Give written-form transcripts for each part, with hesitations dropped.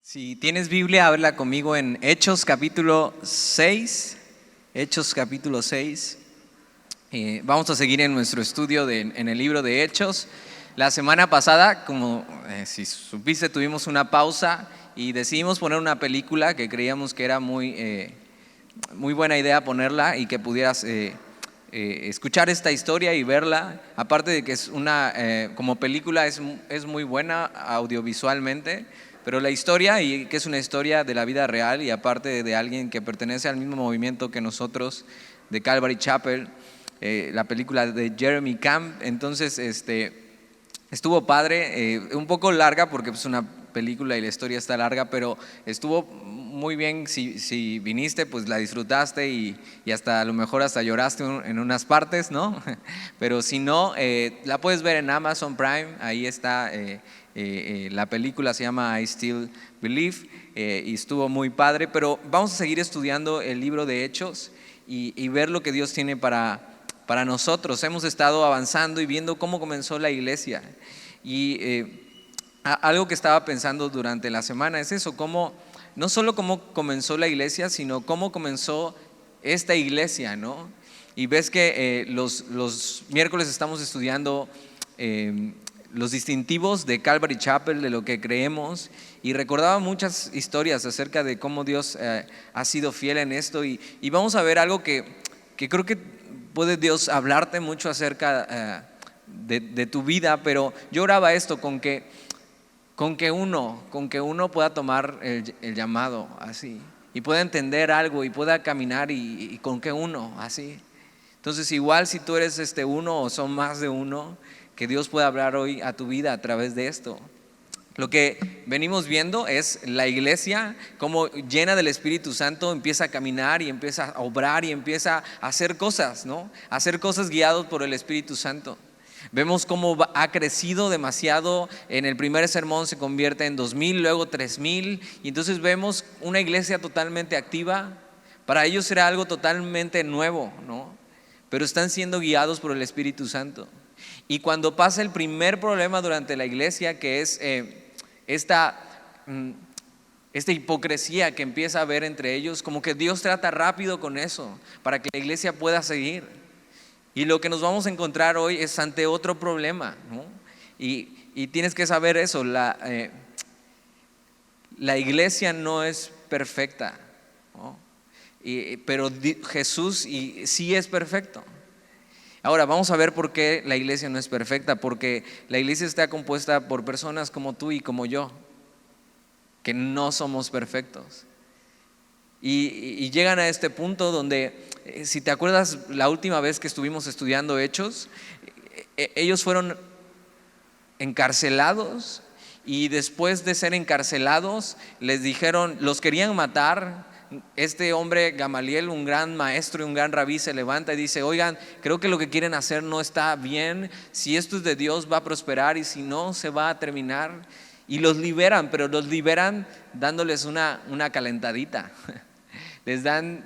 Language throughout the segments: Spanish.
Si tienes Biblia, habla conmigo en Hechos capítulo 6. Hechos capítulo 6. Vamos a seguir en nuestro estudio en el libro de Hechos. La semana pasada, como si supiste, tuvimos una pausa y decidimos poner una película que creíamos que era muy buena idea ponerla y que pudieras escuchar esta historia y verla. Aparte de que es como película es muy buena audiovisualmente, pero la historia, y que es una historia de la vida real y aparte de alguien que pertenece al mismo movimiento que nosotros, de Calvary Chapel, la película de Jeremy Camp. Entonces estuvo padre, un poco larga porque es una película y la historia está larga, pero estuvo muy bien. Si viniste, pues la disfrutaste y hasta a lo mejor hasta lloraste en unas partes, ¿no? Pero si no, la puedes ver en Amazon Prime. Ahí está. La película se llama I Still Believe, y estuvo muy padre. Pero vamos a seguir estudiando el libro de Hechos y ver lo que Dios tiene para nosotros. Hemos estado avanzando y viendo cómo comenzó la iglesia. Y algo que estaba pensando durante la semana es eso, no solo cómo comenzó la iglesia, sino cómo comenzó esta iglesia, ¿no? Y ves que los miércoles estamos estudiando los distintivos de Calvary Chapel, de lo que creemos, y recordaba muchas historias acerca de cómo Dios ha sido fiel en esto. Y vamos a ver algo que creo que puede Dios hablarte mucho acerca de tu vida. Pero yo oraba esto, con que uno pueda tomar el llamado así, y pueda entender algo y pueda caminar, y con que uno así. Entonces, igual si tú eres uno o son más de uno, que Dios pueda hablar hoy a tu vida a través de esto. Lo que venimos viendo es la iglesia como llena del Espíritu Santo empieza a caminar y empieza a obrar y empieza a hacer cosas, ¿no? A hacer cosas guiados por el Espíritu Santo. Vemos cómo ha crecido demasiado. En el primer sermón se convierte en 2,000, luego 3,000, y entonces vemos una iglesia totalmente activa. Para ellos era algo totalmente nuevo, ¿no? Pero están siendo guiados por el Espíritu Santo. Y cuando pasa el primer problema durante la iglesia, que es esta hipocresía que empieza a haber entre ellos, como que Dios trata rápido con eso para que la iglesia pueda seguir. Y lo que nos vamos a encontrar hoy es ante otro problema, ¿no? Y tienes que saber eso, la iglesia no es perfecta, ¿no? Pero Jesús sí es perfecto. Ahora vamos a ver por qué la iglesia no es perfecta. Porque la iglesia está compuesta por personas como tú y como yo, que no somos perfectos. Y llegan a este punto donde, si te acuerdas la última vez que estuvimos estudiando Hechos, ellos fueron encarcelados, y después de ser encarcelados les dijeron, los querían matar. Este hombre Gamaliel, un gran maestro y un gran rabí, se levanta y dice: oigan, creo que lo que quieren hacer no está bien. Si esto es de Dios, va a prosperar, y si no, se va a terminar. Y los liberan, pero los liberan dándoles una calentadita. Les dan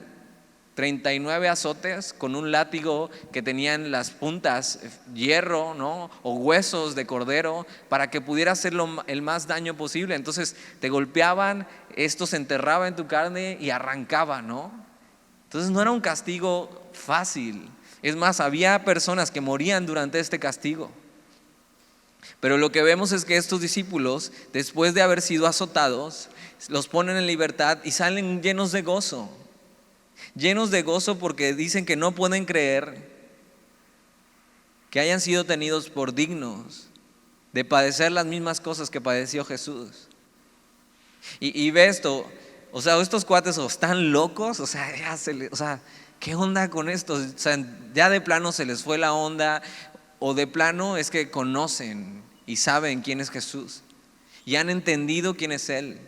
39 azotes con un látigo que tenían las puntas hierro, ¿no? O huesos de cordero, para que pudiera hacer el más daño posible. Entonces te golpeaban, esto se enterraba en tu carne y arrancaba, ¿no? Entonces no era un castigo fácil. Es más, había personas que morían durante este castigo. Pero lo que vemos es que estos discípulos, después de haber sido azotados, los ponen en libertad y salen llenos de gozo. Llenos de gozo porque dicen que no pueden creer que hayan sido tenidos por dignos de padecer las mismas cosas que padeció Jesús. Y ve esto, o sea, estos cuates o están locos, o sea, ¿qué onda con esto? O sea, ya de plano se les fue la onda, o de plano es que conocen y saben quién es Jesús y han entendido quién es Él.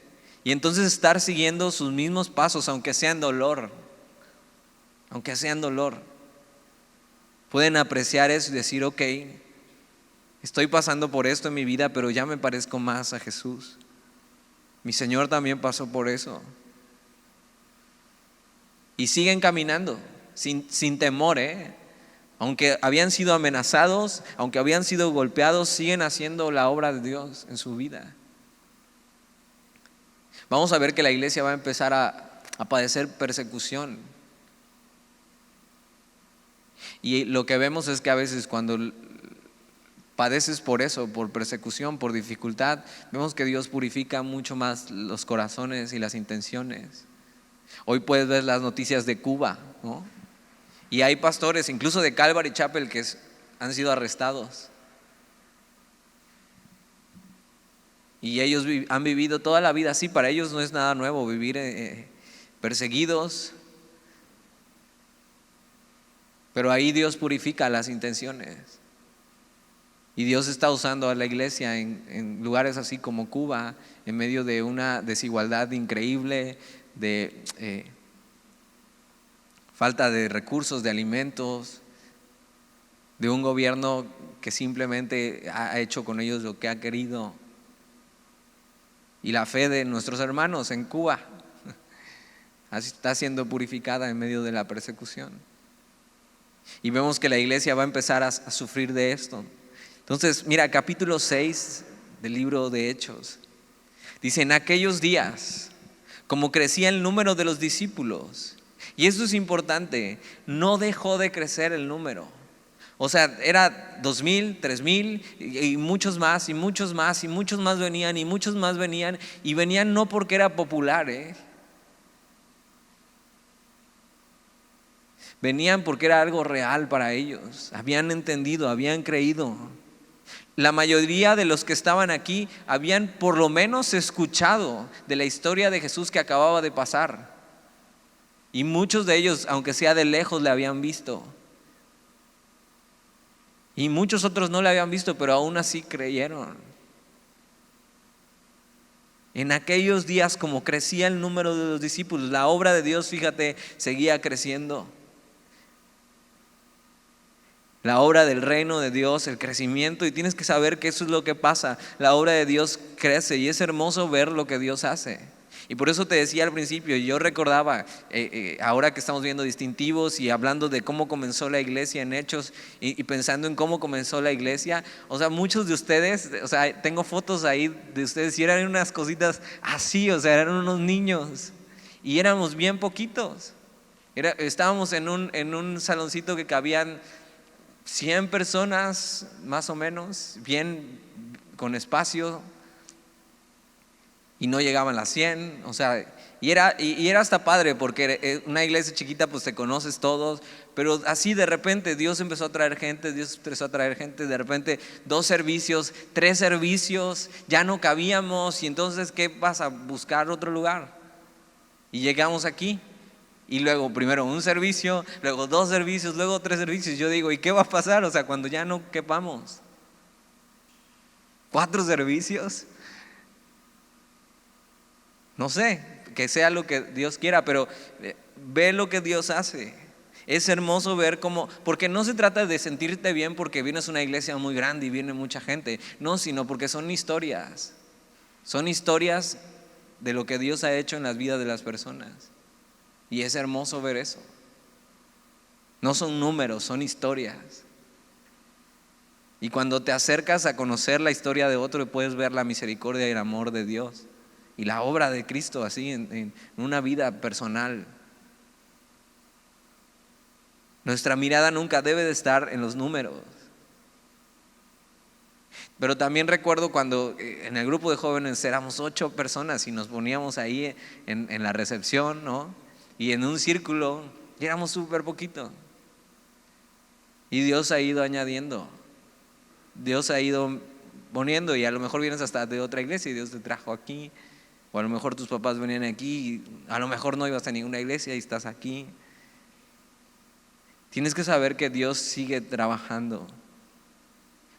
Y entonces estar siguiendo sus mismos pasos, aunque sean dolor, pueden apreciar eso y decir: ok, estoy pasando por esto en mi vida, pero ya me parezco más a Jesús. Mi Señor también pasó por eso. Y siguen caminando sin temor, aunque habían sido amenazados, aunque habían sido golpeados, siguen haciendo la obra de Dios en su vida. Vamos a ver que la iglesia va a empezar a padecer persecución. Y lo que vemos es que a veces cuando padeces por eso, por persecución, por dificultad, vemos que Dios purifica mucho más los corazones y las intenciones. Hoy puedes ver las noticias de Cuba, ¿no? Y hay pastores, incluso de Calvary Chapel, que han sido arrestados. Y ellos han vivido toda la vida así. Para ellos no es nada nuevo vivir perseguidos. Pero ahí Dios purifica las intenciones. Y Dios está usando a la iglesia en lugares así como Cuba, en medio de una desigualdad increíble, de falta de recursos, de alimentos, de un gobierno que simplemente ha hecho con ellos lo que ha querido. Y la fe de nuestros hermanos en Cuba está siendo purificada en medio de la persecución. Y vemos que la iglesia va a empezar a sufrir de esto. Entonces, mira, capítulo 6 del libro de Hechos. Dice, en aquellos días, como crecía el número de los discípulos, y esto es importante, no dejó de crecer el número. O sea, era 2,000, 3,000 y muchos más, y muchos más, y muchos más venían, y muchos más venían, y venían no porque era popular, venían porque era algo real para ellos. Habían entendido, habían creído. La mayoría de los que estaban aquí habían por lo menos escuchado de la historia de Jesús que acababa de pasar. Y muchos de ellos, aunque sea de lejos, le habían visto. Y muchos otros no le habían visto, pero aún así creyeron. En aquellos días, como crecía el número de los discípulos, la obra de Dios, fíjate, seguía creciendo. La obra del reino de Dios, el crecimiento, y tienes que saber que eso es lo que pasa. La obra de Dios crece y es hermoso ver lo que Dios hace. Y por eso te decía al principio, yo recordaba, ahora que estamos viendo distintivos y hablando de cómo comenzó la iglesia en Hechos y pensando en cómo comenzó la iglesia, o sea, muchos de ustedes, o sea, tengo fotos ahí de ustedes y eran unas cositas así, o sea, eran unos niños y éramos bien poquitos. Estábamos en un saloncito que cabían 100 personas más o menos, bien con espacio, y no llegaban las 100, o sea, y era hasta padre porque una iglesia chiquita pues te conoces todos, pero así de repente Dios empezó a traer gente, de repente 2 servicios, 3 servicios, ya no cabíamos, y entonces ¿qué pasa? Buscar otro lugar, y llegamos aquí. Y luego primero un servicio, luego 2 servicios, luego 3 servicios. Yo digo, ¿y qué va a pasar? O sea, cuando ya no quepamos, 4 servicios. No sé, que sea lo que Dios quiera, pero ve lo que Dios hace. Es hermoso ver cómo, porque no se trata de sentirte bien porque vienes a una iglesia muy grande y viene mucha gente. No, sino porque son historias. Son historias de lo que Dios ha hecho en las vidas de las personas. Y es hermoso ver eso. No son números, son historias. Y cuando te acercas a conocer la historia de otro, puedes ver la misericordia y el amor de Dios y la obra de Cristo así en una vida personal. Nuestra mirada nunca debe de estar en los números. Pero también recuerdo cuando en el grupo de jóvenes éramos 8 personas y nos poníamos ahí en la recepción, ¿no? Y en un círculo, y éramos súper poquito. Y Dios ha ido añadiendo. Dios ha ido poniendo, y a lo mejor vienes hasta de otra iglesia y Dios te trajo aquí. O a lo mejor tus papás venían aquí, y a lo mejor no ibas a ninguna iglesia y estás aquí. Tienes que saber que Dios sigue trabajando.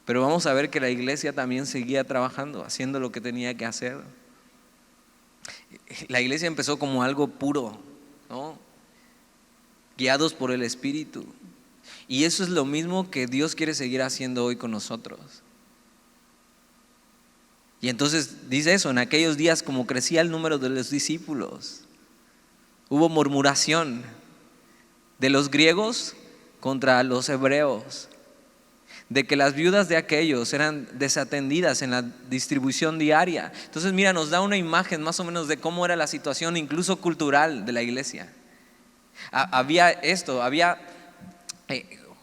Pero vamos a ver que la iglesia también seguía trabajando, haciendo lo que tenía que hacer. La iglesia empezó como algo puro, ¿no? Guiados por el Espíritu. Y eso es lo mismo que Dios quiere seguir haciendo hoy con nosotros. Y entonces dice eso, en aquellos días como crecía el número de los discípulos, hubo murmuración de los griegos contra los hebreos, de que las viudas de aquellos eran desatendidas en la distribución diaria. Entonces mira, nos da una imagen más o menos de cómo era la situación incluso cultural de la iglesia. Había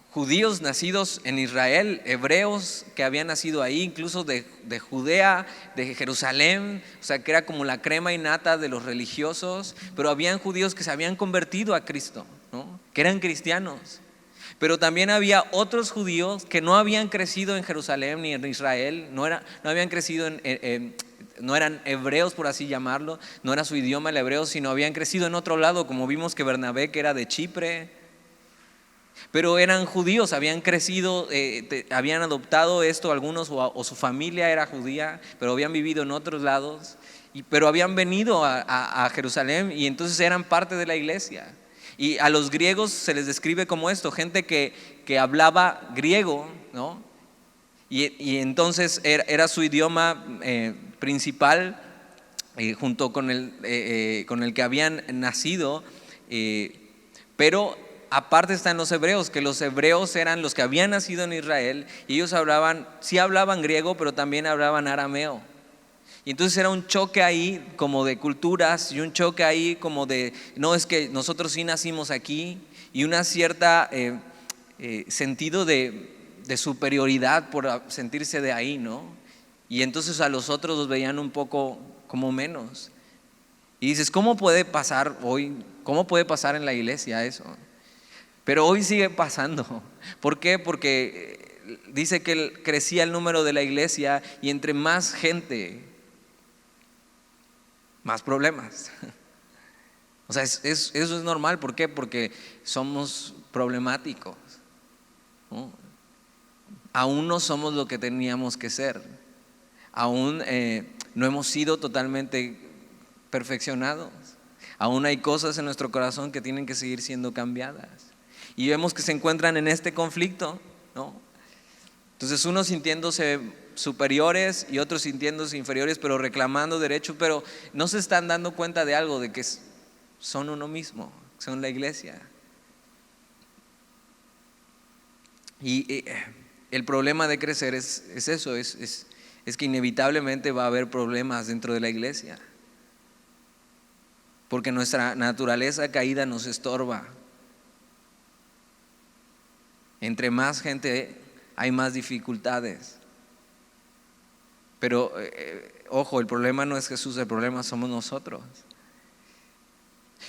judíos nacidos en Israel, hebreos que habían nacido ahí, incluso de Judea, de Jerusalén, o sea que era como la crema innata de los religiosos, pero habían judíos que se habían convertido a Cristo, ¿no? Que eran cristianos. Pero también había otros judíos que no habían crecido en Jerusalén ni en Israel, no habían crecido no eran hebreos, por así llamarlo, no era su idioma el hebreo, sino habían crecido en otro lado, como vimos que Bernabé, que era de Chipre. Pero eran judíos, habían crecido, habían adoptado esto algunos, o su familia era judía, pero habían vivido en otros lados, pero habían venido a Jerusalén y entonces eran parte de la iglesia. Y a los griegos se les describe como esto, gente que hablaba griego, ¿no? Y entonces era su idioma principal, junto con el que habían nacido, pero aparte están los hebreos, que los hebreos eran los que habían nacido en Israel y ellos sí hablaban griego, pero también hablaban arameo. Y entonces era un choque ahí como de culturas y un choque ahí como de, no, es que nosotros sí nacimos aquí, y una cierta sentido de superioridad por sentirse de ahí, ¿no? Y entonces a los otros los veían un poco como menos. Y dices, ¿cómo puede pasar hoy? ¿Cómo puede pasar en la iglesia eso? Pero hoy sigue pasando. ¿Por qué? Porque dice que crecía el número de la iglesia y entre más gente, más problemas. O sea, eso es normal. ¿Por qué? Porque somos problemáticos, ¿no? Aún no somos lo que teníamos que ser. Aún no hemos sido totalmente perfeccionados. Aún hay cosas en nuestro corazón que tienen que seguir siendo cambiadas. Y vemos que se encuentran en este conflicto, ¿no? Entonces unos sintiéndose superiores y otros sintiéndose inferiores, pero reclamando derechos, pero no se están dando cuenta de algo, de que son uno mismo, son la iglesia. Y el problema de crecer es eso, es que inevitablemente va a haber problemas dentro de la iglesia, porque nuestra naturaleza caída nos estorba. Entre más gente hay más dificultades. Pero ojo, el problema no es Jesús, el problema somos nosotros.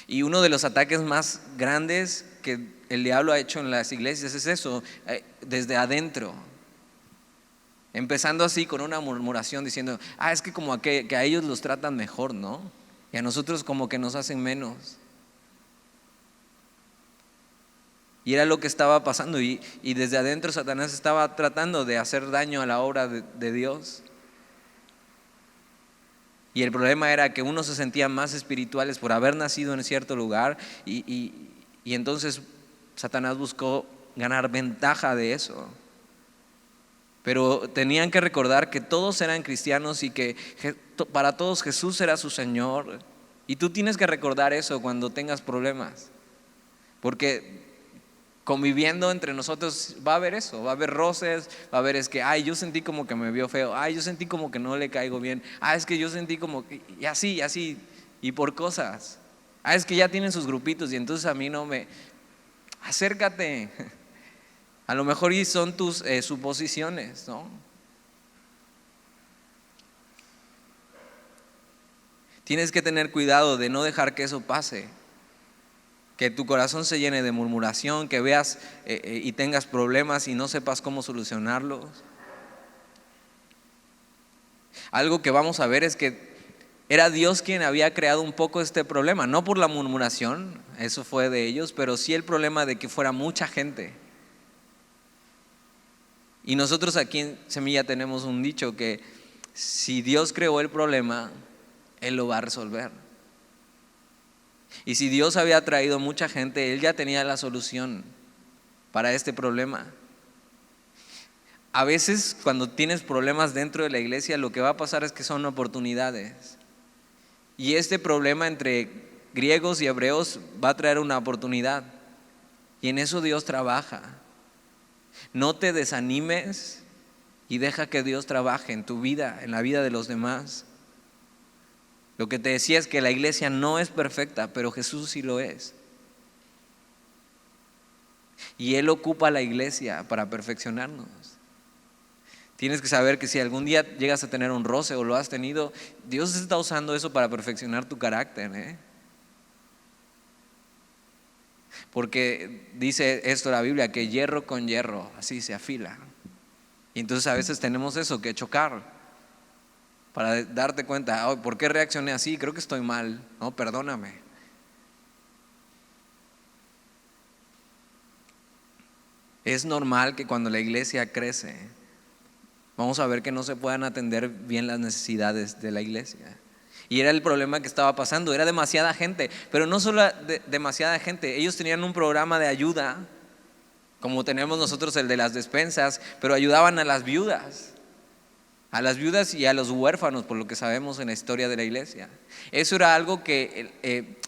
Y uno de los ataques más grandes que el diablo ha hecho en las iglesias es eso, desde adentro. Empezando así con una murmuración diciendo, es que como que a ellos los tratan mejor, ¿no? Y a nosotros como que nos hacen menos. Y era lo que estaba pasando, y desde adentro Satanás estaba tratando de hacer daño a la obra de Dios. Y el problema era que unos se sentían más espirituales por haber nacido en cierto lugar, y entonces Satanás buscó ganar ventaja de eso. Pero tenían que recordar que todos eran cristianos y que para todos Jesús era su Señor. Y tú tienes que recordar eso cuando tengas problemas, porque conviviendo entre nosotros va a haber eso, va a haber roces, va a haber yo sentí como que me vio feo, yo sentí como que no le caigo bien, es que yo sentí como que, y así, y por cosas, es que ya tienen sus grupitos y entonces a mí no me, acércate, a lo mejor y son tus suposiciones, ¿no? Tienes que tener cuidado de no dejar que eso pase. Que tu corazón se llene de murmuración, que veas y tengas problemas y no sepas cómo solucionarlos. Algo que vamos a ver es que era Dios quien había creado un poco este problema, no por la murmuración, eso fue de ellos, pero sí el problema de que fuera mucha gente. Y nosotros aquí en Semilla tenemos un dicho que si Dios creó el problema, Él lo va a resolver. Y si Dios había traído mucha gente, Él ya tenía la solución para este problema. A veces cuando tienes problemas dentro de la iglesia, lo que va a pasar es que son oportunidades. Y este problema entre griegos y hebreos va a traer una oportunidad. Y en eso Dios trabaja. No te desanimes y deja que Dios trabaje en tu vida, en la vida de los demás. Lo que te decía es que la iglesia no es perfecta, pero Jesús sí lo es. Y Él ocupa la iglesia para perfeccionarnos. Tienes que saber que si algún día llegas a tener un roce o lo has tenido, Dios está usando eso para perfeccionar tu carácter, Porque dice esto la Biblia, que hierro con hierro así se afila. Y entonces a veces tenemos eso, que chocar para darte cuenta, ¿por qué reaccioné así? Creo que estoy mal, no, perdóname. Es normal que cuando la iglesia crece, vamos a ver que no se puedan atender bien las necesidades de la iglesia. Y era el problema que estaba pasando, era demasiada gente, pero no solo demasiada gente, ellos tenían un programa de ayuda, como tenemos nosotros el de las despensas, pero ayudaban a las viudas y a los huérfanos, por lo que sabemos en la historia de la iglesia. Eso era algo que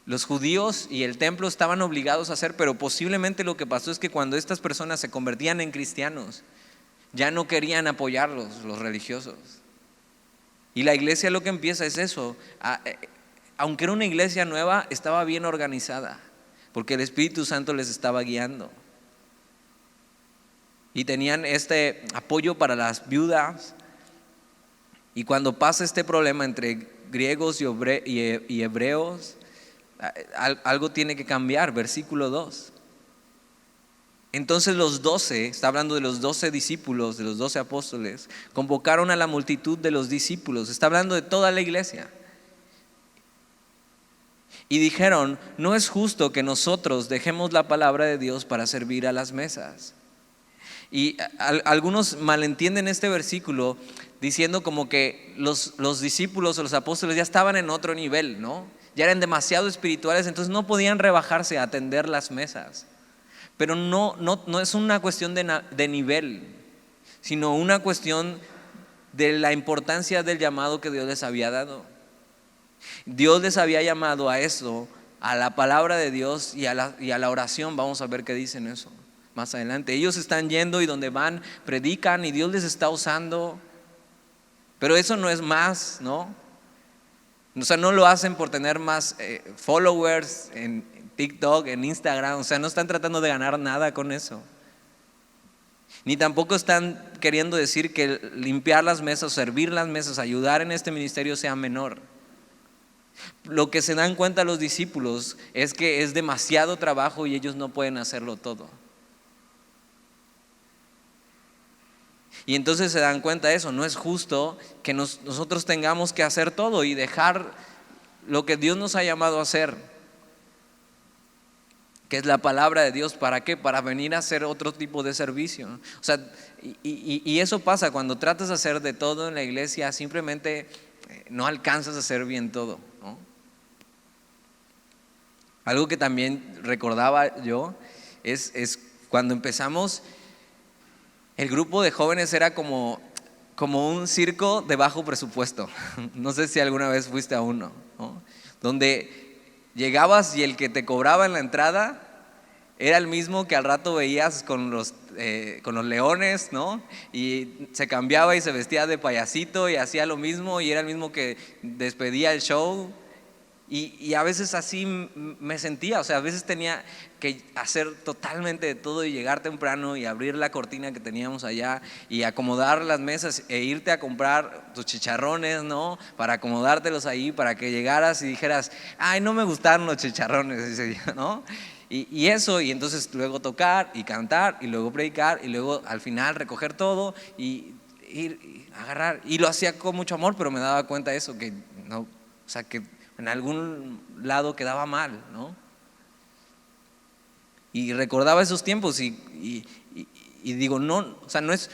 los judíos y el templo estaban obligados a hacer, pero posiblemente lo que pasó es que cuando estas personas se convertían en cristianos, ya no querían apoyarlos, los religiosos. Y la iglesia lo que empieza es eso. Aunque era una iglesia nueva, estaba bien organizada, porque el Espíritu Santo les estaba guiando. Y tenían este apoyo para las viudas. Y cuando pasa este problema entre griegos y hebreos, algo tiene que cambiar. Versículo 2. Entonces los 12, está hablando de los 12 discípulos, de los 12 apóstoles, convocaron a la multitud de los discípulos, está hablando de toda la iglesia. Y dijeron, no es justo que nosotros dejemos la palabra de Dios para servir a las mesas. Y algunos malentienden este versículo diciendo como que los discípulos o los apóstoles ya estaban en otro nivel, ¿no? Ya eran demasiado espirituales, entonces no podían rebajarse a atender las mesas. Pero no es una cuestión de nivel, sino una cuestión de la importancia del llamado que Dios les había dado. Dios les había llamado a eso, a la palabra de Dios y a la oración. Vamos a ver qué dicen eso más adelante. Ellos están yendo y donde van predican y Dios les está usando. Pero eso no es más, ¿no? O sea, no lo hacen por tener más followers en TikTok, en Instagram. O sea, no están tratando de ganar nada con eso. Ni tampoco están queriendo decir que limpiar las mesas, servir las mesas, ayudar en este ministerio sea menor. Lo que se dan cuenta los discípulos es que es demasiado trabajo y ellos no pueden hacerlo todo. Y entonces se dan cuenta de eso. No es justo que nosotros tengamos que hacer todo y dejar lo que Dios nos ha llamado a hacer, que es la palabra de Dios. ¿Para qué? Para venir a hacer otro tipo de servicio. O sea, y eso pasa cuando tratas de hacer de todo en la iglesia, simplemente no alcanzas a hacer bien todo, ¿no? Algo que también recordaba yo es cuando empezamos, el grupo de jóvenes era como un circo de bajo presupuesto. No sé si alguna vez fuiste a uno, ¿no? Donde llegabas y el que te cobraba en la entrada era el mismo que al rato veías con los leones, ¿no? Y se cambiaba y se vestía de payasito y hacía lo mismo y era el mismo que despedía el show. Y a veces así me sentía, o sea, a veces tenía que hacer totalmente de todo y llegar temprano y abrir la cortina que teníamos allá y acomodar las mesas e irte a comprar tus chicharrones, ¿no? Para acomodártelos ahí, para que llegaras y dijeras, ay, no me gustaron los chicharrones, ¿no? Y eso, y entonces luego tocar y cantar y luego predicar y luego al final recoger todo y ir y agarrar. Y lo hacía con mucho amor, pero me daba cuenta de eso, que no, o sea, que en algún lado quedaba mal, ¿no? Y recordaba esos tiempos y digo, no, o sea, no es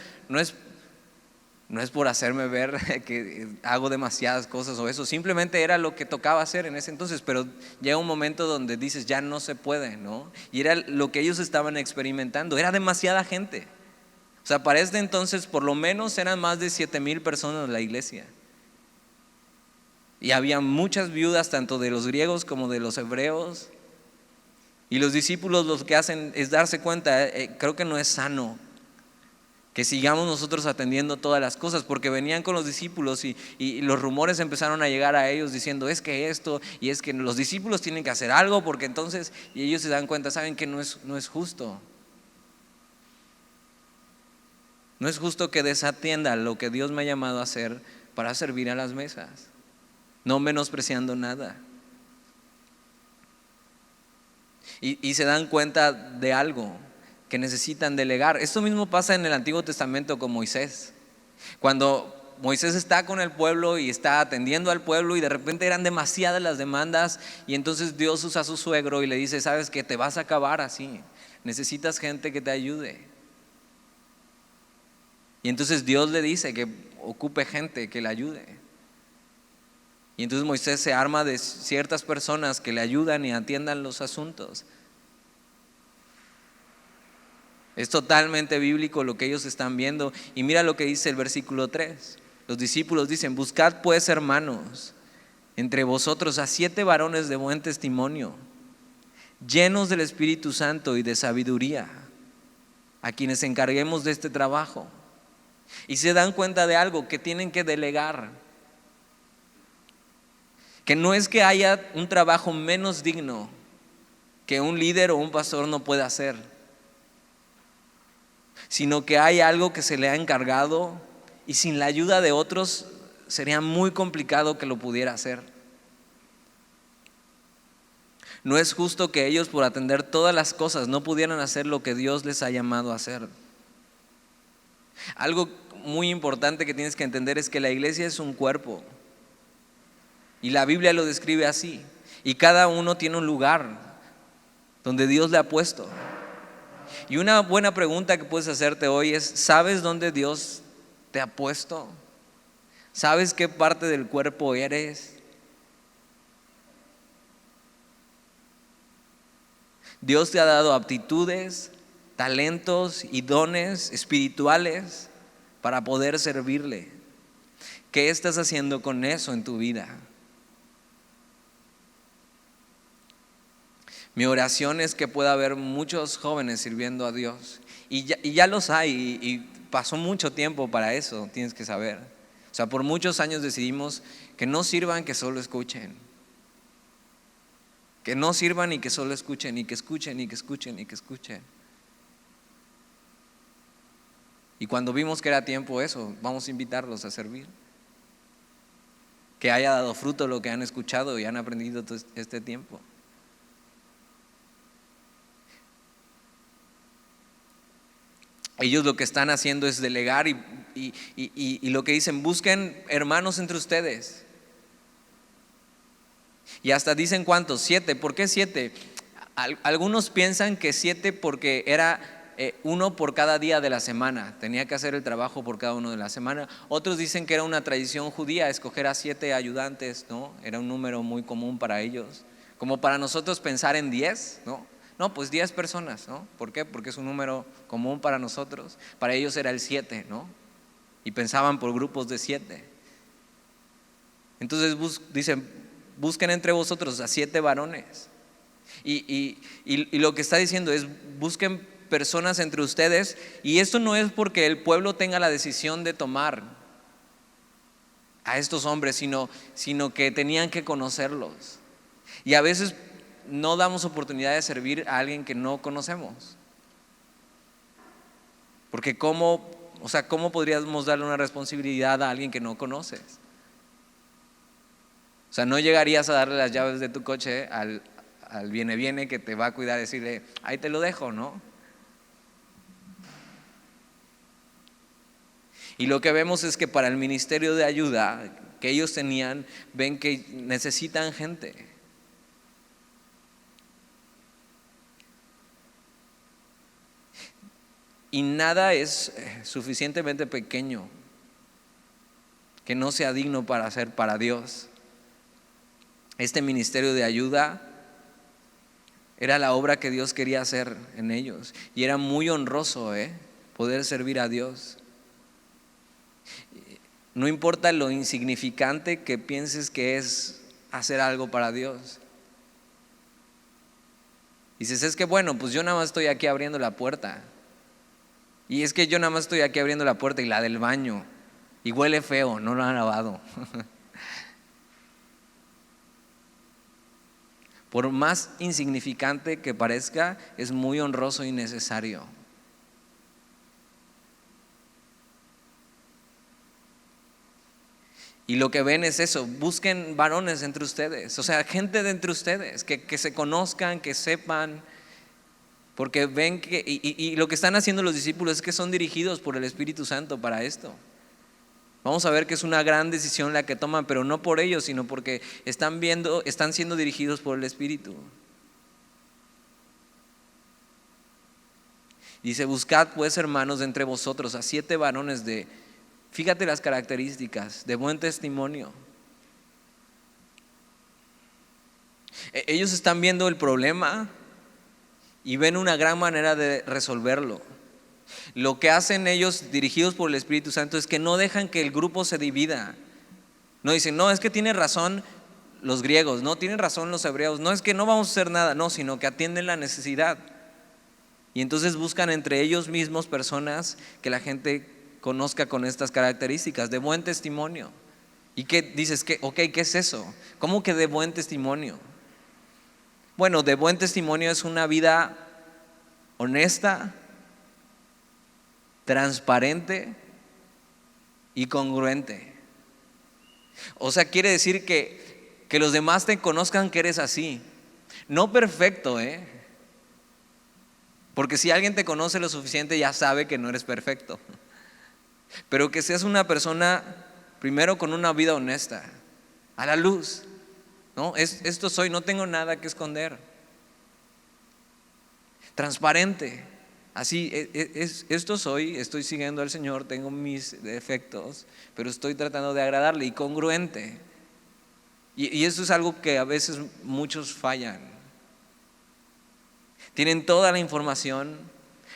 por hacerme ver que hago demasiadas cosas o eso, simplemente era lo que tocaba hacer en ese entonces, pero llega un momento donde dices, ya no se puede, ¿no? Y era lo que ellos estaban experimentando, era demasiada gente. O sea, para este entonces por lo menos eran más de 7,000 personas en la iglesia. Y había muchas viudas, tanto de los griegos como de los hebreos. Y los discípulos lo que hacen es darse cuenta, creo que no es sano que sigamos nosotros atendiendo todas las cosas, porque venían con los discípulos y los rumores empezaron a llegar a ellos diciendo es que esto, y es que los discípulos tienen que hacer algo, porque entonces, y ellos se dan cuenta, saben que no es justo. No es justo que desatienda lo que Dios me ha llamado a hacer para servir a las mesas, no menospreciando nada. Y se dan cuenta de algo, que necesitan delegar. Esto mismo pasa en el Antiguo Testamento con Moisés. Cuando Moisés está con el pueblo y está atendiendo al pueblo y de repente eran demasiadas las demandas, y entonces Dios usa a su suegro y le dice, sabes que te vas a acabar así, necesitas gente que te ayude. Y entonces Dios le dice que ocupe gente que le ayude. Y entonces Moisés se arma de ciertas personas que le ayudan y atiendan los asuntos. Es totalmente bíblico lo que ellos están viendo. Y mira lo que dice el versículo 3. Los discípulos dicen, buscad pues, hermanos, entre vosotros a 7 varones de buen testimonio, llenos del Espíritu Santo y de sabiduría, a quienes encarguemos de este trabajo. Y se dan cuenta de algo, que tienen que delegar. Que no es que haya un trabajo menos digno que un líder o un pastor no pueda hacer, sino que hay algo que se le ha encargado y sin la ayuda de otros sería muy complicado que lo pudiera hacer. No es justo que ellos, por atender todas las cosas, no pudieran hacer lo que Dios les ha llamado a hacer. Algo muy importante que tienes que entender es que la iglesia es un cuerpo, y la Biblia lo describe así, y cada uno tiene un lugar donde Dios le ha puesto. Y una buena pregunta que puedes hacerte hoy es, ¿sabes dónde Dios te ha puesto? ¿Sabes qué parte del cuerpo eres? Dios te ha dado aptitudes, talentos y dones espirituales para poder servirle. ¿Qué estás haciendo con eso en tu vida? Mi oración es que pueda haber muchos jóvenes sirviendo a Dios. Y ya los hay, y pasó mucho tiempo para eso, tienes que saber. O sea, por muchos años decidimos que no sirvan, que solo escuchen. Que no sirvan y que solo escuchen, y que escuchen, y que escuchen, y que escuchen. Y cuando vimos que era tiempo eso, vamos a invitarlos a servir. Que haya dado fruto lo que han escuchado y han aprendido todo este tiempo. Ellos lo que están haciendo es delegar y lo que dicen, busquen hermanos entre ustedes. Y hasta dicen ¿cuántos? 7. ¿Por qué 7? Algunos piensan que 7 porque era 1 por cada día de la semana. Tenía que hacer el trabajo por cada uno de la semana. Otros dicen que era una tradición judía escoger a 7 ayudantes, ¿no? Era un número muy común para ellos. Como para nosotros pensar en 10, ¿no? No, pues 10 personas, ¿no? ¿Por qué? Porque es un número común para nosotros. Para ellos era el 7, ¿no? Y pensaban por grupos de 7. Entonces dicen, busquen entre vosotros a 7 varones. Y lo que está diciendo es, busquen personas entre ustedes. Y esto no es porque el pueblo tenga la decisión de tomar a estos hombres, sino que tenían que conocerlos. Y a veces no damos oportunidad de servir a alguien que no conocemos. Porque ¿cómo podríamos darle una responsabilidad a alguien que no conoces? O sea, no llegarías a darle las llaves de tu coche al viene que te va a cuidar y decirle, ahí te lo dejo, ¿no? Y lo que vemos es que para el ministerio de ayuda que ellos tenían, ven que necesitan gente. Y nada es suficientemente pequeño que no sea digno para hacer para Dios. Este ministerio de ayuda era la obra que Dios quería hacer en ellos. Y era muy honroso poder servir a Dios. No importa lo insignificante que pienses que es hacer algo para Dios. Dices, es que bueno, pues yo nada más estoy aquí abriendo la puerta. Y es que yo nada más estoy aquí abriendo la puerta y la del baño. Y huele feo, no lo han lavado. Por más insignificante que parezca, es muy honroso y necesario. Y lo que ven es eso, busquen varones entre ustedes, o sea, gente de entre ustedes, que se conozcan, que sepan, porque ven que, y lo que están haciendo los discípulos es que son dirigidos por el Espíritu Santo para esto. Vamos a ver que es una gran decisión la que toman, pero no por ellos, sino porque están siendo dirigidos por el Espíritu. Dice, buscad pues, hermanos, de entre vosotros a 7 varones fíjate las características, de buen testimonio. Ellos están viendo el problema y ven una gran manera de resolverlo. Lo que hacen ellos, dirigidos por el Espíritu Santo, es que no dejan que el grupo se divida. No dicen, no, es que tienen razón los griegos, no, tienen razón los hebreos, no, es que no vamos a hacer nada, no, sino que atienden la necesidad. Y entonces buscan entre ellos mismos personas que la gente conozca con estas características, de buen testimonio. ¿Y qué dices? ¿Qué es eso? ¿Cómo que de buen testimonio? Bueno, de buen testimonio es una vida honesta, transparente y congruente. O sea, quiere decir que los demás te conozcan que eres así. No perfecto, porque si alguien te conoce lo suficiente ya sabe que no eres perfecto. Pero que seas una persona primero con una vida honesta, a la luz, ¿no? Esto soy, no tengo nada que esconder. Transparente, así esto soy, estoy siguiendo al Señor, tengo mis defectos, pero estoy tratando de agradarle, y congruente. Y eso es algo que a veces muchos fallan. Tienen toda la información,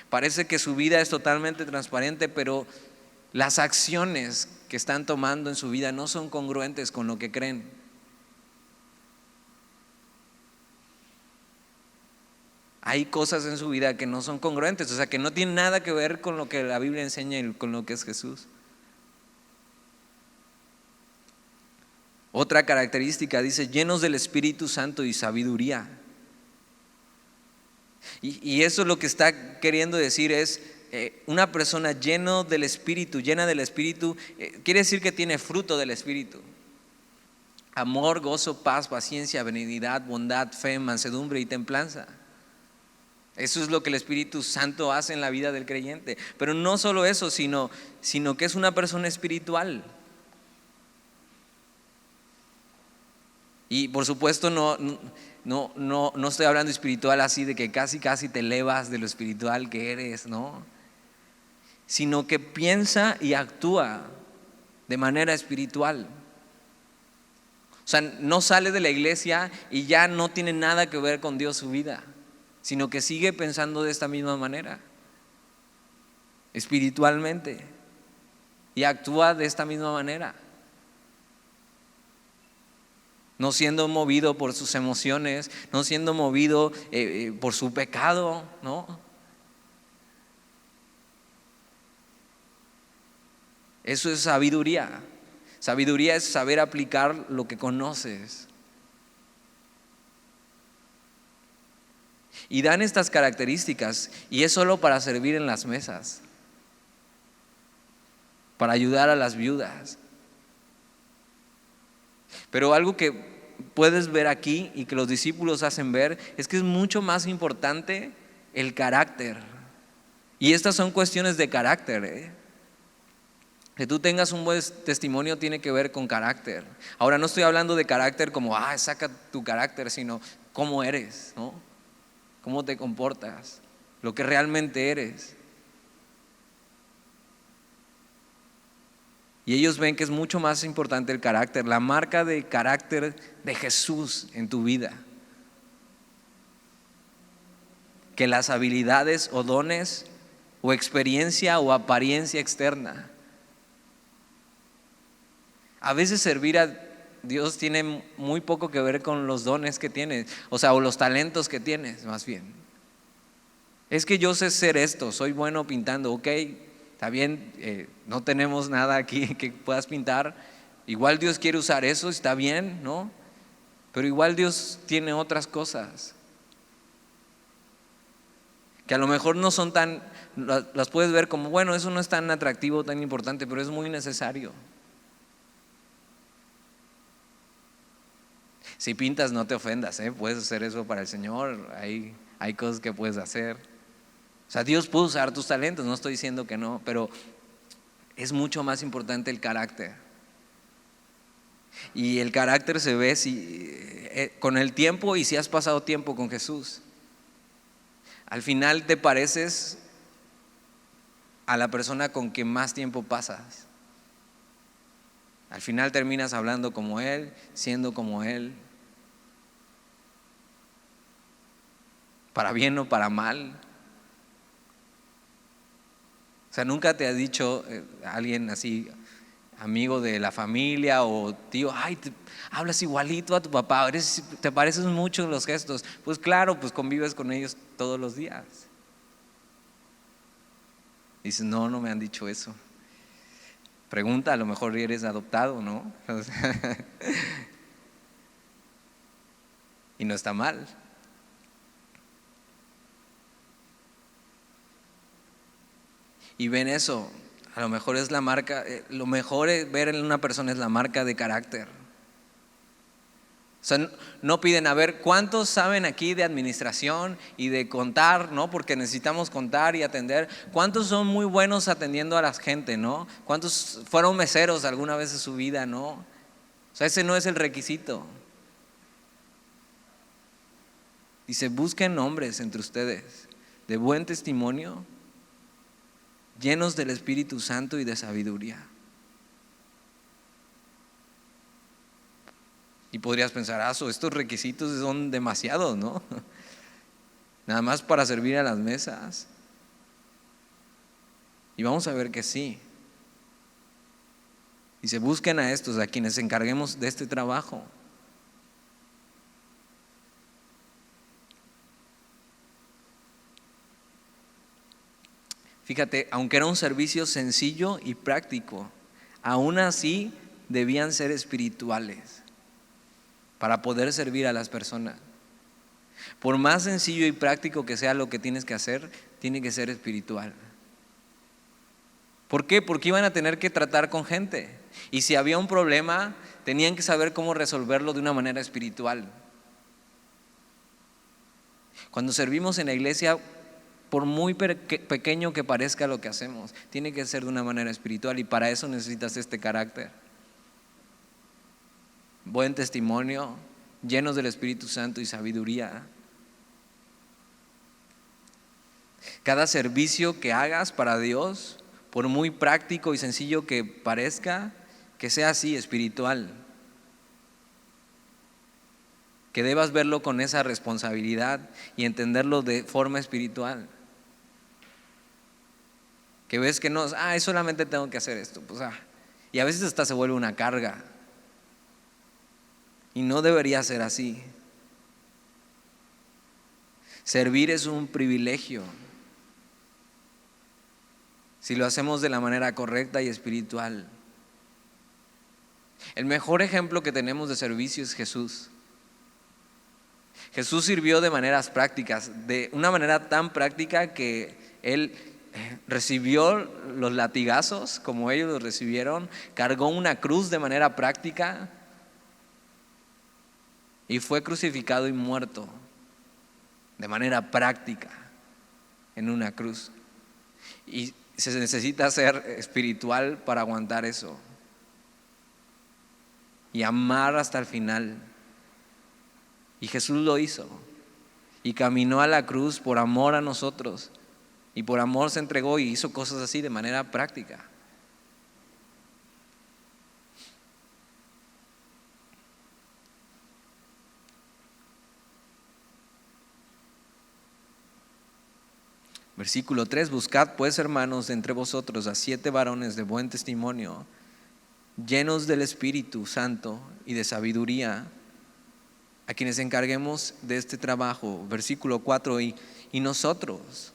parece que su vida es totalmente transparente, pero las acciones que están tomando en su vida no son congruentes con lo que creen. Hay cosas en su vida que no son congruentes, o sea, que no tienen nada que ver con lo que la Biblia enseña y con lo que es Jesús. Otra característica dice, llenos del Espíritu Santo y sabiduría. Y eso lo que está queriendo decir es, una persona llena del Espíritu, quiere decir que tiene fruto del Espíritu. Amor, gozo, paz, paciencia, benignidad, bondad, fe, mansedumbre y templanza. Eso es lo que el Espíritu Santo hace en la vida del creyente. Pero no solo eso, sino que es una persona espiritual. Y por supuesto no estoy hablando espiritual así de que casi te elevas de lo espiritual que eres, no. Sino que piensa y actúa de manera espiritual. O sea, no sale de la iglesia y ya no tiene nada que ver con Dios su vida, sino que sigue pensando de esta misma manera, espiritualmente, y actúa de esta misma manera, no siendo movido por sus emociones, no siendo movido por su pecado, ¿no? Eso es sabiduría. Sabiduría es saber aplicar lo que conoces. Y dan estas características, y es solo para servir en las mesas, para ayudar a las viudas. Pero algo que puedes ver aquí y que los discípulos hacen ver es que es mucho más importante el carácter. Y estas son cuestiones de carácter, Que tú tengas un buen testimonio tiene que ver con carácter. Ahora no estoy hablando de carácter como, saca tu carácter, sino cómo eres, ¿no? Cómo te comportas, lo que realmente eres. Y ellos ven que es mucho más importante el carácter, la marca de carácter de Jesús en tu vida, que las habilidades o dones o experiencia o apariencia externa. A veces servir Dios tiene muy poco que ver con los dones que tienes, o los talentos que tienes, más bien. Es que yo sé hacer esto, soy bueno pintando, ok, está bien, no tenemos nada aquí que puedas pintar. Igual Dios quiere usar eso, está bien, ¿no? Pero igual Dios tiene otras cosas que a lo mejor no son las puedes ver como, bueno, eso no es tan atractivo, tan importante, pero es muy necesario. Si pintas, no te ofendas, puedes hacer eso para el Señor, hay cosas que puedes hacer. Dios puede usar tus talentos, no estoy diciendo que no, pero es mucho más importante el carácter. Y el carácter se ve con el tiempo y si has pasado tiempo con Jesús. Al final te pareces a la persona con que más tiempo pasas. Al final terminas hablando como Él, siendo como Él, para bien o para mal. Nunca te ha dicho alguien así, amigo de la familia o tío, ay, hablas igualito a tu papá, te pareces mucho en los gestos. Pues claro, pues convives con ellos todos los días. Dices, no me han dicho eso. Pregunta, a lo mejor eres adoptado, ¿no? Y no está mal. Y ven eso, a lo mejor es la marca, lo mejor ver en una persona es la marca de carácter. No piden, a ver, ¿cuántos saben aquí de administración y de contar, ¿no? Porque necesitamos contar y atender. ¿Cuántos son muy buenos atendiendo a la gente, ¿no? ¿Cuántos fueron meseros alguna vez en su vida, ¿no? Ese no es el requisito. Dice, busquen hombres entre ustedes de buen testimonio, llenos del Espíritu Santo y de sabiduría. Y podrías pensar, estos requisitos son demasiados, ¿no? Nada más para servir a las mesas. Y vamos a ver que sí. Dice, busquen a estos, a quienes encarguemos de este trabajo. Fíjate, aunque era un servicio sencillo y práctico, aún así debían ser espirituales para poder servir a las personas. Por más sencillo y práctico que sea lo que tienes que hacer, tiene que ser espiritual. ¿Por qué? Porque iban a tener que tratar con gente. Y si había un problema, tenían que saber cómo resolverlo de una manera espiritual. Cuando servimos en la iglesia, por muy pequeño que parezca lo que hacemos, tiene que ser de una manera espiritual y para eso necesitas este carácter. Buen testimonio, llenos del Espíritu Santo y sabiduría. Cada servicio que hagas para Dios, por muy práctico y sencillo que parezca, que sea así, espiritual. Que debas verlo con esa responsabilidad y entenderlo de forma espiritual. Que ves que no, solamente tengo que hacer esto, y a veces hasta se vuelve una carga. Y no debería ser así. Servir es un privilegio si lo hacemos de la manera correcta y espiritual. El mejor ejemplo que tenemos de servicio es Jesús. Jesús sirvió de maneras prácticas, de una manera tan práctica que Él recibió los latigazos como ellos los recibieron, cargó una cruz de manera práctica y fue crucificado y muerto de manera práctica en una cruz. Y se necesita ser espiritual para aguantar eso y amar hasta el final. Y Jesús lo hizo y caminó a la cruz por amor a nosotros y por amor se entregó y hizo cosas así de manera práctica. Versículo 3: buscad pues, hermanos, de entre vosotros a 7 varones de buen testimonio, llenos del Espíritu Santo y de sabiduría, a quienes encarguemos de este trabajo. Versículo 4, y nosotros.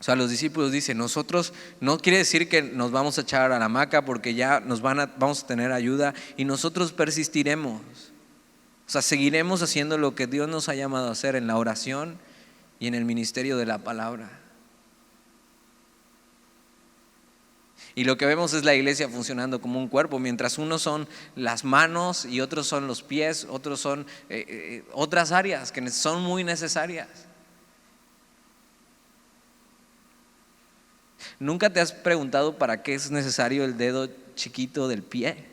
O sea, los discípulos dicen, nosotros, no quiere decir que nos vamos a echar a la hamaca porque ya vamos a tener ayuda, y nosotros persistiremos. O sea, seguiremos haciendo lo que Dios nos ha llamado a hacer en la oración y en el ministerio de la palabra. Y lo que vemos es la iglesia funcionando como un cuerpo, mientras unos son las manos y otros son los pies, otros son otras áreas que son muy necesarias. ¿Nunca te has preguntado para qué es necesario el dedo chiquito del pie?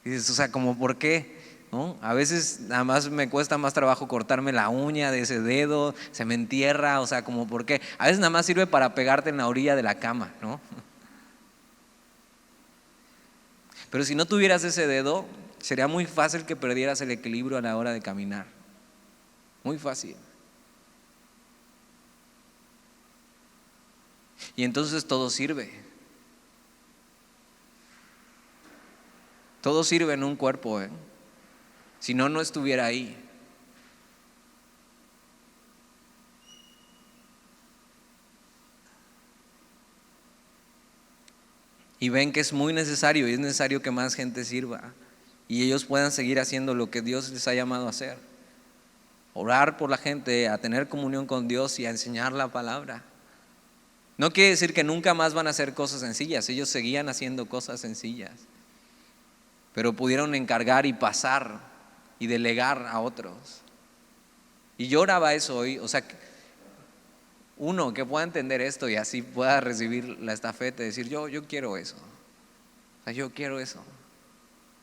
Y dices, o sea, ¿como por qué? ¿No? A veces nada más me cuesta más trabajo cortarme la uña de ese dedo, se me entierra, o sea, ¿como por qué? A veces nada más sirve para pegarte en la orilla de la cama, ¿no? Pero si no tuvieras ese dedo, sería muy fácil que perdieras el equilibrio a la hora de caminar. Muy fácil. Y entonces todo sirve. Todo sirve en un cuerpo, ¿eh? Si no, no estuviera ahí. Y ven que es muy necesario, y es necesario que más gente sirva y ellos puedan seguir haciendo lo que Dios les ha llamado a hacer: orar por la gente, a tener comunión con Dios y a enseñar la palabra. No quiere decir que nunca más van a hacer cosas sencillas. Ellos seguían haciendo cosas sencillas, pero pudieron encargar y pasar y delegar a otros. Y yo oraba eso hoy, o sea, uno que pueda entender esto y así pueda recibir la estafeta, decir yo quiero eso. O sea, yo quiero eso.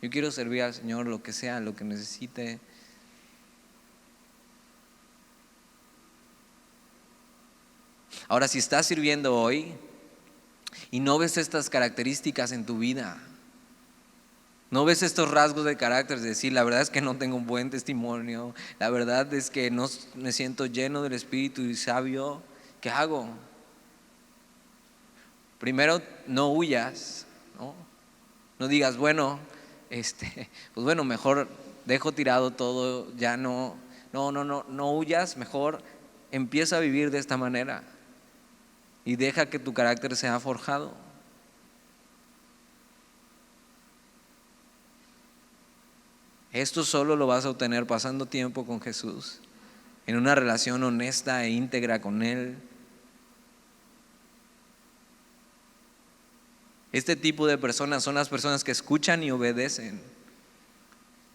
Yo quiero servir al Señor, lo que sea, lo que necesite. Ahora, si estás sirviendo hoy y no ves estas características en tu vida, no ves estos rasgos de carácter, de decir, la verdad es que no tengo un buen testimonio, la verdad es que no me siento lleno del Espíritu y sabio, ¿qué hago? Primero, no huyas, ¿no? No digas, bueno, pues bueno, mejor dejo tirado todo, ya no huyas, mejor empieza a vivir de esta manera y deja que tu carácter sea forjado. Esto solo lo vas a obtener pasando tiempo con Jesús, en una relación honesta e íntegra con Él. Este tipo de personas son las personas que escuchan y obedecen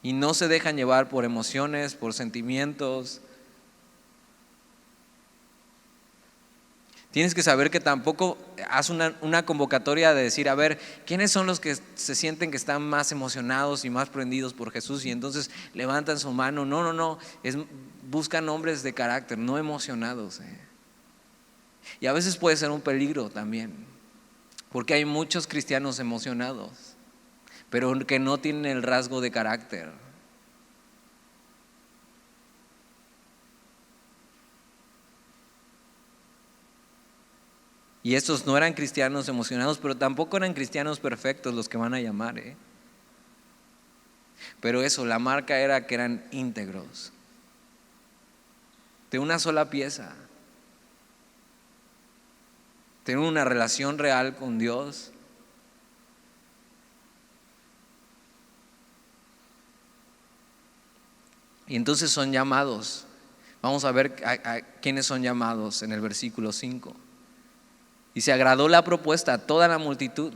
y no se dejan llevar por emociones, por sentimientos. Tienes que saber que tampoco haz una convocatoria de decir, a ver, ¿quiénes son los que se sienten que están más emocionados y más prendidos por Jesús? Y entonces levantan su mano. No, buscan hombres de carácter, no emocionados. Y a veces puede ser un peligro también, porque hay muchos cristianos emocionados, pero que no tienen el rasgo de carácter. Y estos no eran cristianos emocionados, pero tampoco eran cristianos perfectos los que van a llamar. Pero eso, la marca era que eran íntegros, de una sola pieza. Tener una relación real con Dios. Y entonces son llamados. Vamos a ver a quiénes son llamados en el versículo 5. Y se agradó la propuesta a toda la multitud.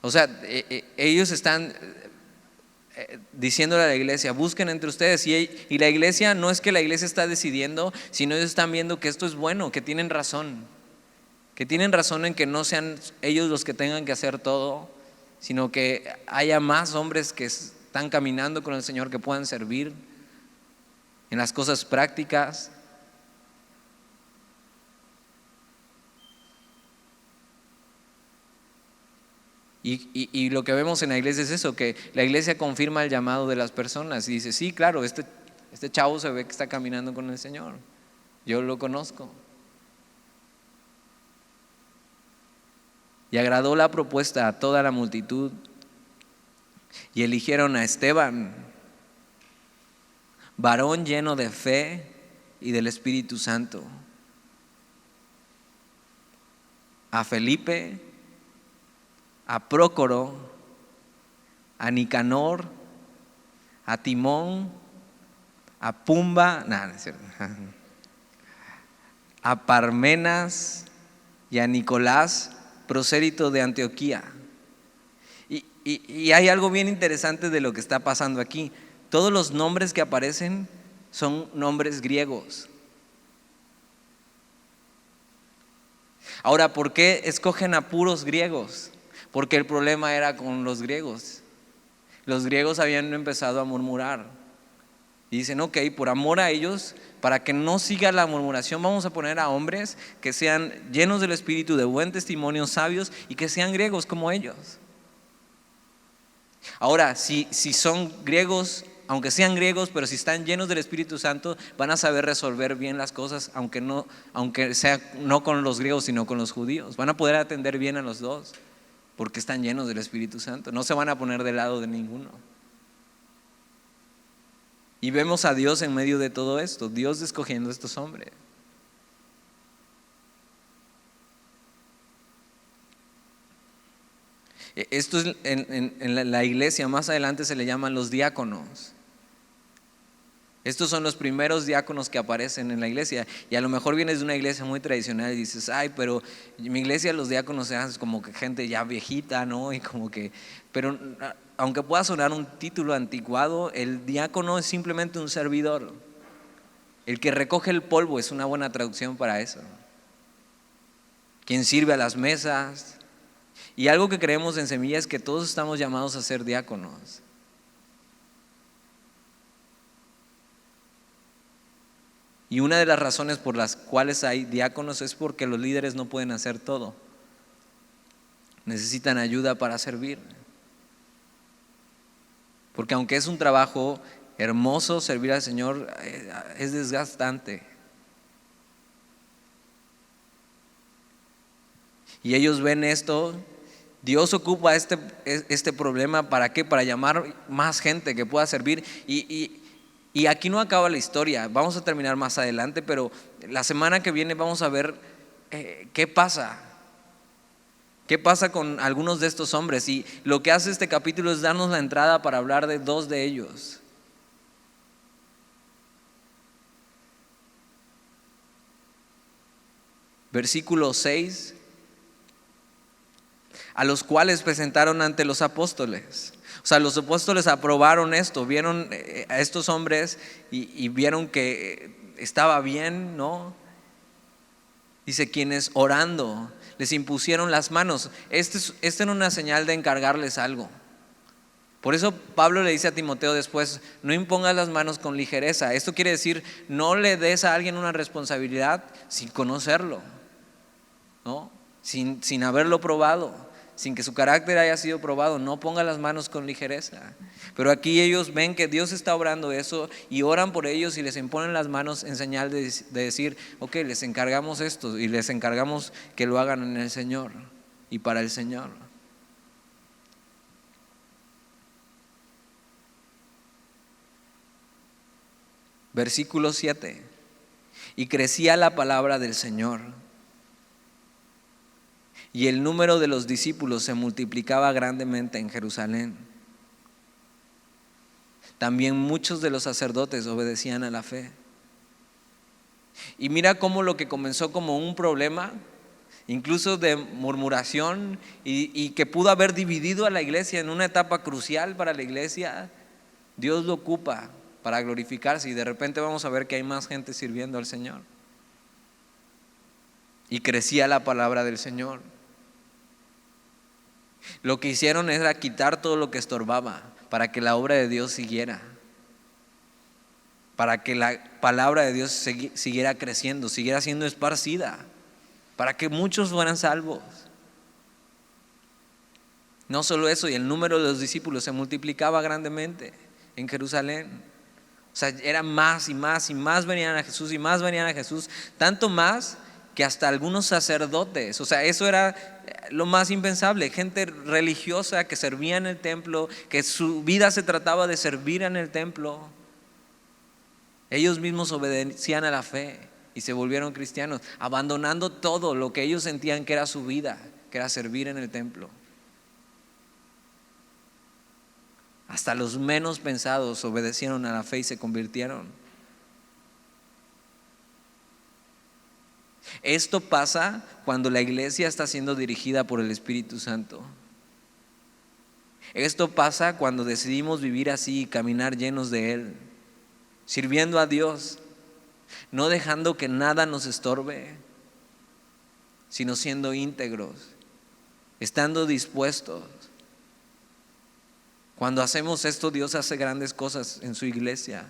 O sea, ellos están diciéndole a la iglesia, busquen entre ustedes. Y la iglesia, no es que la iglesia está decidiendo, sino ellos están viendo que esto es bueno, que tienen razón. Que tienen razón en que no sean ellos los que tengan que hacer todo, sino que haya más hombres que están caminando con el Señor, que puedan servir en las cosas prácticas. Y lo que vemos en la iglesia es eso, que la iglesia confirma el llamado de las personas y dice, sí, claro, este chavo se ve que está caminando con el Señor, yo lo conozco. Y agradó la propuesta a toda la multitud y eligieron a Esteban, varón lleno de fe y del Espíritu Santo, a Felipe, a Prócoro, a Nicanor, a Timón, a Pumba, no es cierto, a Parmenas y a Nicolás, prosélito de Antioquía. Y hay algo bien interesante de lo que está pasando aquí. Todos los nombres que aparecen son nombres griegos. Ahora, ¿por qué escogen a puros griegos? Porque el problema era con los griegos. Los griegos habían empezado a murmurar. Y dicen, ok, por amor a ellos, para que no siga la murmuración, vamos a poner a hombres que sean llenos del Espíritu, de buen testimonio, sabios y que sean griegos como ellos. Ahora, si son griegos, aunque sean griegos, pero si están llenos del Espíritu Santo, van a saber resolver bien las cosas, aunque sea no con los griegos, sino con los judíos. Van a poder atender bien a los dos, porque están llenos del Espíritu Santo. No se van a poner del lado de ninguno. Y vemos a Dios en medio de todo esto, Dios escogiendo a estos hombres. Esto es en la iglesia, más adelante se le llaman los diáconos. Estos son los primeros diáconos que aparecen en la iglesia. Y a lo mejor vienes de una iglesia muy tradicional y dices, ay, pero en mi iglesia los diáconos eran como que gente ya viejita, ¿no? Y como que, pero aunque pueda sonar un título anticuado, el diácono es simplemente un servidor. El que recoge el polvo es una buena traducción para eso. Quien sirve a las mesas. Y algo que creemos en Semilla es que todos estamos llamados a ser diáconos. Y una de las razones por las cuales hay diáconos es porque los líderes no pueden hacer todo. Necesitan ayuda para servir. Porque aunque es un trabajo hermoso, servir al Señor es desgastante. Y ellos ven esto. Dios ocupa este problema, ¿para qué? Para llamar más gente que pueda servir. Y aquí no acaba la historia, vamos a terminar más adelante, pero la semana que viene vamos a ver qué pasa. ¿Qué pasa con algunos de estos hombres? Y lo que hace este capítulo es darnos la entrada para hablar de dos de ellos. Versículo 6. A los cuales presentaron ante los apóstoles. O sea, los apóstoles aprobaron esto, vieron a estos hombres y vieron que estaba bien, ¿no? Dice, quienes orando les impusieron las manos. Esta era una señal de encargarles algo. Por eso Pablo le dice a Timoteo después, no impongas las manos con ligereza. Esto quiere decir, no le des a alguien una responsabilidad sin conocerlo, ¿no? Sin haberlo probado. Sin que su carácter haya sido probado, no ponga las manos con ligereza. Pero aquí ellos ven que Dios está obrando eso y oran por ellos y les imponen las manos en señal de decir, ok, les encargamos esto y les encargamos que lo hagan en el Señor y para el Señor. Versículo 7. Y crecía la palabra del Señor. Y el número de los discípulos se multiplicaba grandemente en Jerusalén. También muchos de los sacerdotes obedecían a la fe. Y mira cómo lo que comenzó como un problema, incluso de murmuración, y que pudo haber dividido a la iglesia en una etapa crucial para la iglesia, Dios lo ocupa para glorificarse. Y de repente vamos a ver que hay más gente sirviendo al Señor. Y crecía la palabra del Señor. Lo que hicieron era quitar todo lo que estorbaba para que la obra de Dios siguiera, para que la palabra de Dios siguiera creciendo, siguiera siendo esparcida, para que muchos fueran salvos. No solo eso, y el número de los discípulos se multiplicaba grandemente en Jerusalén. O sea, era más y más y más venían a Jesús y más venían a Jesús, tanto más que hasta algunos sacerdotes, o sea, eso era lo más impensable, gente religiosa que servía en el templo, que su vida se trataba de servir en el templo. Ellos mismos obedecían a la fe y se volvieron cristianos, abandonando todo lo que ellos sentían que era su vida, que era servir en el templo. Hasta los menos pensados obedecieron a la fe y se convirtieron. Esto pasa cuando la iglesia está siendo dirigida por el Espíritu Santo. Esto pasa cuando decidimos vivir así y caminar llenos de Él, sirviendo a Dios, no dejando que nada nos estorbe, sino siendo íntegros, estando dispuestos. Cuando hacemos esto, Dios hace grandes cosas en su iglesia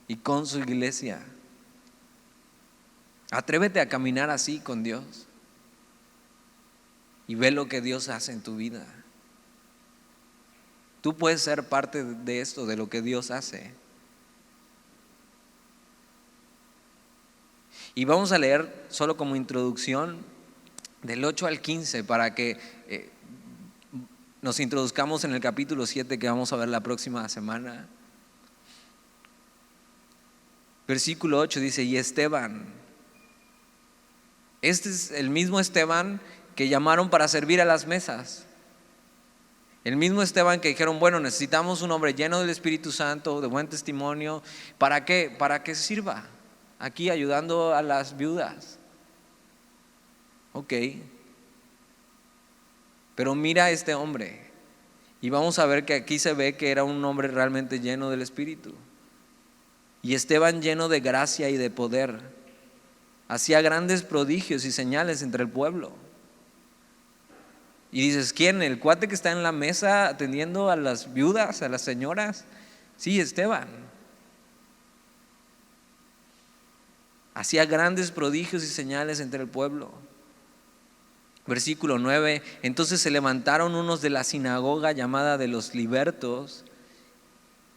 y con su iglesia. Atrévete a caminar así con Dios y ve lo que Dios hace en tu vida. Tú puedes ser parte de esto, de lo que Dios hace. Y vamos a leer solo como introducción del 8 al 15 para que nos introduzcamos en el capítulo 7 que vamos a ver la próxima semana. Versículo 8 dice: y Esteban, este es el mismo Esteban que llamaron para servir a las mesas. El mismo Esteban que dijeron: bueno, necesitamos un hombre lleno del Espíritu Santo, de buen testimonio. ¿Para qué? Para que sirva aquí ayudando a las viudas. Ok. Pero mira a este hombre y vamos a ver que aquí se ve que era un hombre realmente lleno del Espíritu. Y Esteban, lleno de gracia y de poder, hacía grandes prodigios y señales entre el pueblo. Y dices: ¿quién? ¿El cuate que está en la mesa atendiendo a las viudas, a las señoras? Sí, Esteban. Hacía grandes prodigios y señales entre el pueblo. Versículo 9: entonces se levantaron unos de la sinagoga llamada de los libertos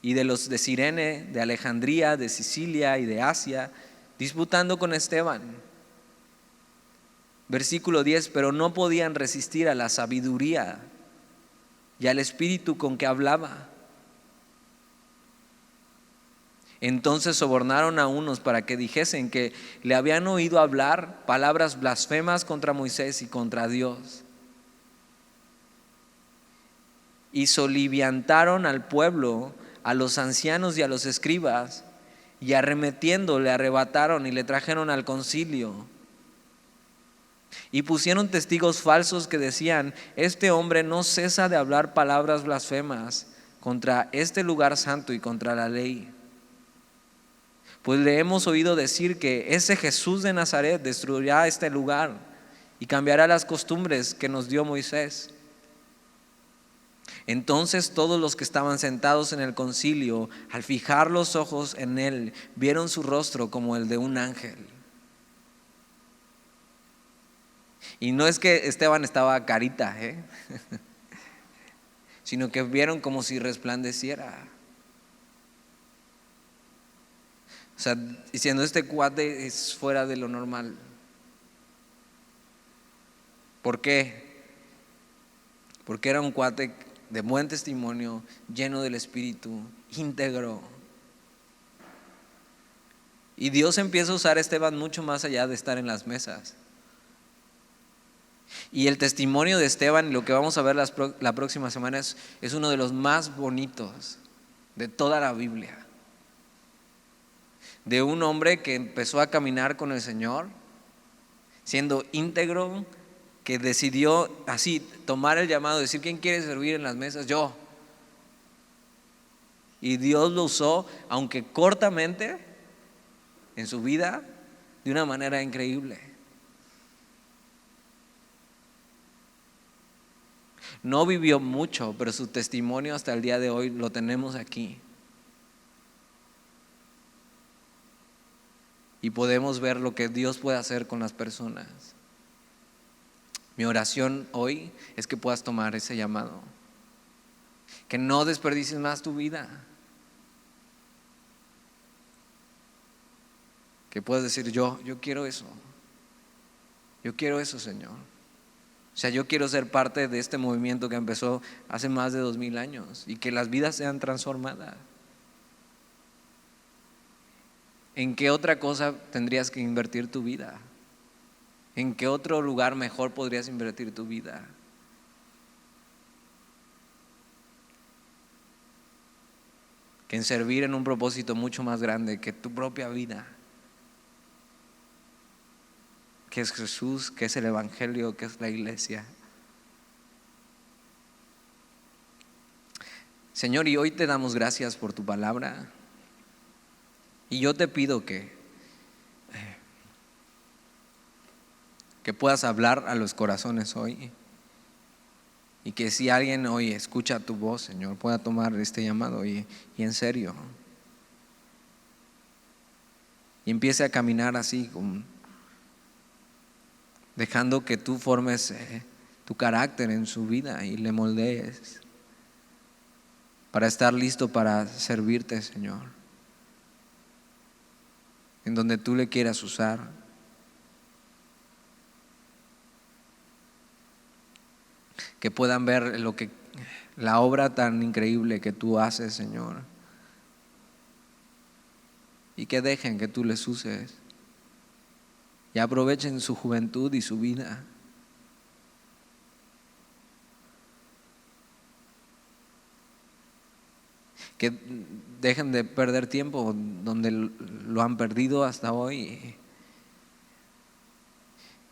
y de los de Cirene, de Alejandría, de Sicilia y de Asia, disputando con Esteban. Versículo 10: pero no podían resistir a la sabiduría y al espíritu con que hablaba. Entonces sobornaron a unos para que dijesen que le habían oído hablar palabras blasfemas contra Moisés y contra Dios. Y soliviantaron al pueblo, a los ancianos y a los escribas, y arremetiendo le arrebataron y le trajeron al concilio. Y pusieron testigos falsos que decían: este hombre no cesa de hablar palabras blasfemas contra este lugar santo y contra la ley. Pues le hemos oído decir que ese Jesús de Nazaret destruirá este lugar y cambiará las costumbres que nos dio Moisés. Entonces todos los que estaban sentados en el concilio, al fijar los ojos en él, vieron su rostro como el de un ángel. Y no es que Esteban estaba carita, sino que vieron como si resplandeciera. O sea, diciendo: este cuate es fuera de lo normal. ¿Por qué? Porque era un cuate de buen testimonio, lleno del Espíritu, íntegro. Y Dios empieza a usar a Esteban mucho más allá de estar en las mesas. Y el testimonio de Esteban, lo que vamos a ver la próxima semana, es uno de los más bonitos de toda la Biblia. De un hombre que empezó a caminar con el Señor, siendo íntegro, que decidió así tomar el llamado, decir: ¿quién quiere servir en las mesas? Yo. Y Dios lo usó, aunque cortamente, en su vida, de una manera increíble. No vivió mucho, pero su testimonio hasta el día de hoy lo tenemos aquí. Y podemos ver lo que Dios puede hacer con las personas. Mi oración hoy es que puedas tomar ese llamado. Que no desperdicies más tu vida. Que puedas decir: yo quiero eso. Yo quiero eso, Señor. O sea, yo quiero ser parte de este movimiento que empezó hace más de 2000 años y que las vidas sean transformadas. ¿En qué otra cosa tendrías que invertir tu vida? ¿En qué otro lugar mejor podrías invertir tu vida? Que en servir en un propósito mucho más grande que tu propia vida, que es Jesús, que es el Evangelio, que es la iglesia. Señor, y hoy te damos gracias por tu palabra. Y yo te pido que puedas hablar a los corazones hoy. Y que si alguien hoy escucha tu voz, Señor, pueda tomar este llamado y en serio. Y empiece a caminar así, dejando que tú formes tu carácter en su vida y le moldees para estar listo para servirte, Señor, en donde tú le quieras usar. Que puedan ver la obra tan increíble que tú haces, Señor, y que dejen que tú les uses y aprovechen su juventud y su vida. Que dejen de perder tiempo donde lo han perdido hasta hoy.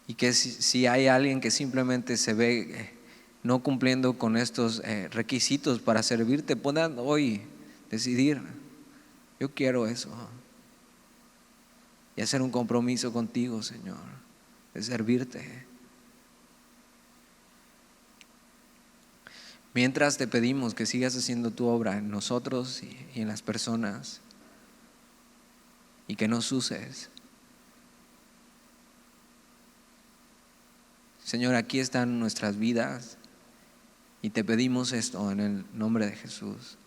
Y que si hay alguien que simplemente se ve no cumpliendo con estos requisitos para servirte, puedan hoy decidir: yo quiero eso, y hacer un compromiso contigo, Señor, de servirte. Mientras te pedimos que sigas haciendo tu obra en nosotros y en las personas, y que nos uses. Señor, aquí están nuestras vidas y te pedimos esto en el nombre de Jesús.